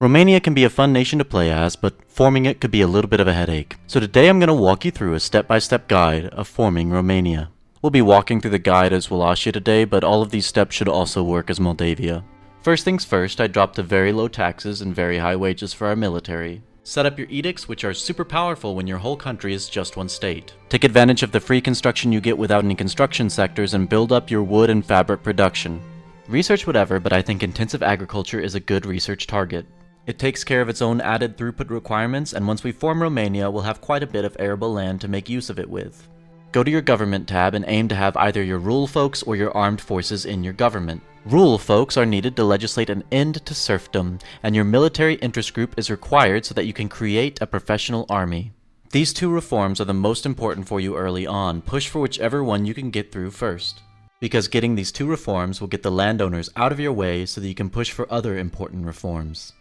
Romania can be a fun nation to play as, but forming it could be a little bit of a headache. So today I'm going to walk you through a step-by-step guide of forming Romania. We'll be walking through the guide as Wallachia today, but all of these steps should also work as Moldavia. First things first, I dropped the very low taxes and very high wages for our military. Set up your edicts, which are super powerful when your whole country is just one state. Take advantage of the free construction you get without any construction sectors and build up your wood and fabric production. Research whatever, but I think intensive agriculture is a good research target. It takes care of its own added throughput requirements, and once we form Romania, we'll have quite a bit of arable land to make use of it with. Go to your government tab and aim to have either your rural folks or your armed forces in your government. Rural folks are needed to legislate an end to serfdom, and your military interest group is required so that you can create a professional army. These two reforms are the most important for you early on. Push for whichever one you can get through first, because getting these two reforms will get the landowners out of your way so that you can push for other important reforms.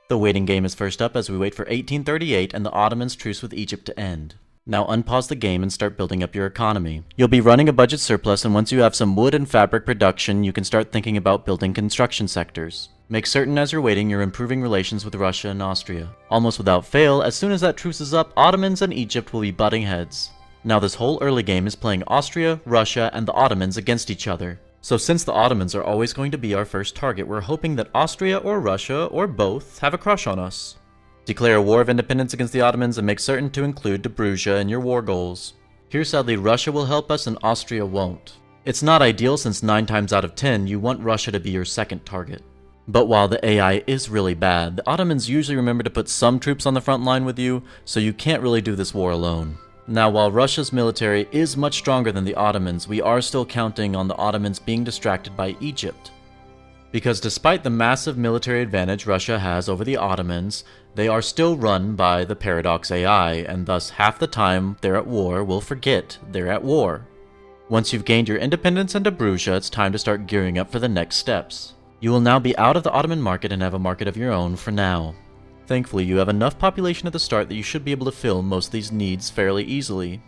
The waiting game is first up as we wait for 1838 and the Ottomans' truce with Egypt to end. Now unpause the game and start building up your economy. You'll be running a budget surplus, and once you have some wood and fabric production, you can start thinking about building construction sectors. Make certain as you're waiting you're improving relations with Russia and Austria. Almost without fail, as soon as that truce is up, Ottomans and Egypt will be butting heads. Now this whole early game is playing Austria, Russia, and the Ottomans against each other. So since the Ottomans are always going to be our first target, we're hoping that Austria or Russia, or both, have a crush on us. Declare a war of independence against the Ottomans and make certain to include Dobruja in your war goals. Here sadly Russia will help us and Austria won't. It's not ideal since 9 times out of 10 you want Russia to be your second target. But while the AI is really bad, the Ottomans usually remember to put some troops on the front line with you, so you can't really do this war alone. Now, while Russia's military is much stronger than the Ottomans, we are still counting on the Ottomans being distracted by Egypt. Because despite the massive military advantage Russia has over the Ottomans, they are still run by the Paradox AI, and thus half the time they're at war will forget they're at war. Once you've gained your independence in Dobruja, it's time to start gearing up for the next steps. You will now be out of the Ottoman market and have a market of your own for now. Thankfully, you have enough population at the start that you should be able to fill most of these needs fairly easily.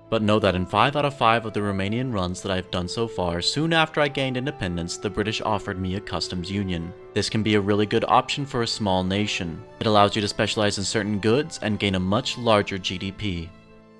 But know that in 5 out of 5 of the Romanian runs that I've done so far, soon after I gained independence, the British offered me a customs union. This can be a really good option for a small nation. It allows you to specialize in certain goods and gain a much larger GDP.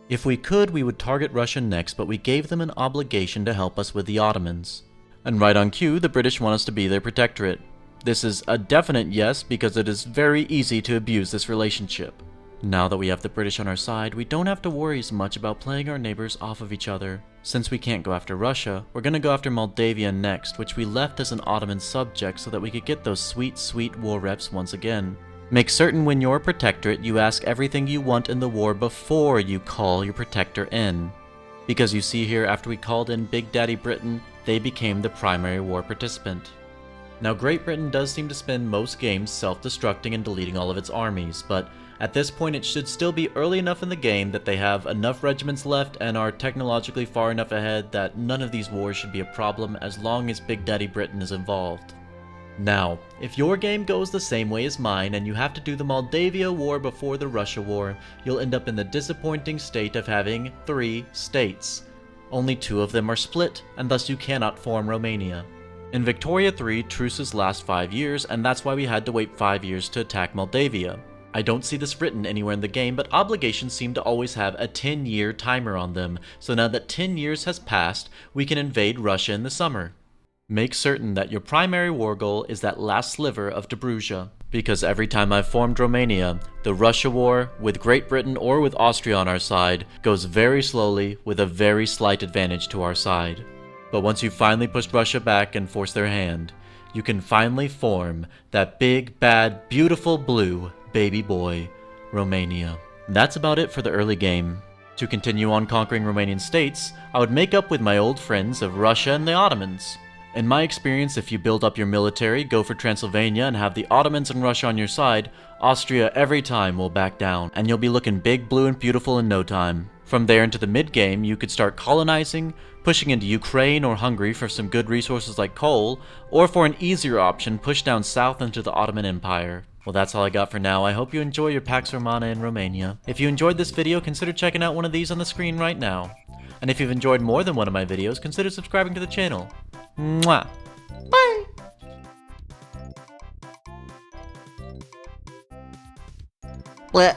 If we could, we would target Russia next, but we gave them an obligation to help us with the Ottomans. And right on cue, the British want us to be their protectorate. This is a definite yes, because it is very easy to abuse this relationship. Now that we have the British on our side, we don't have to worry as much about playing our neighbors off of each other. Since we can't go after Russia, we're gonna go after Moldavia next, which we left as an Ottoman subject so that we could get those sweet war reps once again. Make certain when you're a protectorate, you ask everything you want in the war before you call your protector in. Because you see here, after we called in Big Daddy Britain, they became the primary war participant. Now Great Britain does seem to spend most games self-destructing and deleting all of its armies, but at this point it should still be early enough in the game that they have enough regiments left and are technologically far enough ahead that none of these wars should be a problem as long as Big Daddy Britain is involved. Now, if your game goes the same way as mine and you have to do the Moldavia War before the Russia War, you'll end up in the disappointing state of having 3 states. Only 2 of them are split, and thus you cannot form Romania. In Victoria 3, truces last 5 years, and that's why we had to wait 5 years to attack Moldavia. I don't see this written anywhere in the game, but obligations seem to always have a 10-year timer on them, so now that 10 years has passed, we can invade Russia in the summer. Make certain that your primary war goal is that last sliver of Dobruja, because every time I've formed Romania, the Russia War, with Great Britain or with Austria on our side, goes very slowly with a very slight advantage to our side. But once you've finally pushed Russia back and forced their hand, you can finally form that big, bad, beautiful blue baby boy, Romania. That's about it for the early game. To continue on conquering Romanian states, I would make up with my old friends of Russia and the Ottomans. In my experience, if you build up your military, go for Transylvania, and have the Ottomans and Russia on your side, Austria every time will back down, and you'll be looking big, blue, and beautiful in no time. From there into the mid-game, you could start colonizing, pushing into Ukraine or Hungary for some good resources like coal, or for an easier option, push down south into the Ottoman Empire. Well, that's all I got for now. I hope you enjoy your Pax Romana in Romania. If you enjoyed this video, consider checking out one of these on the screen right now. And if you've enjoyed more than one of my videos, consider subscribing to the channel. Mwah! Bye! Bleh.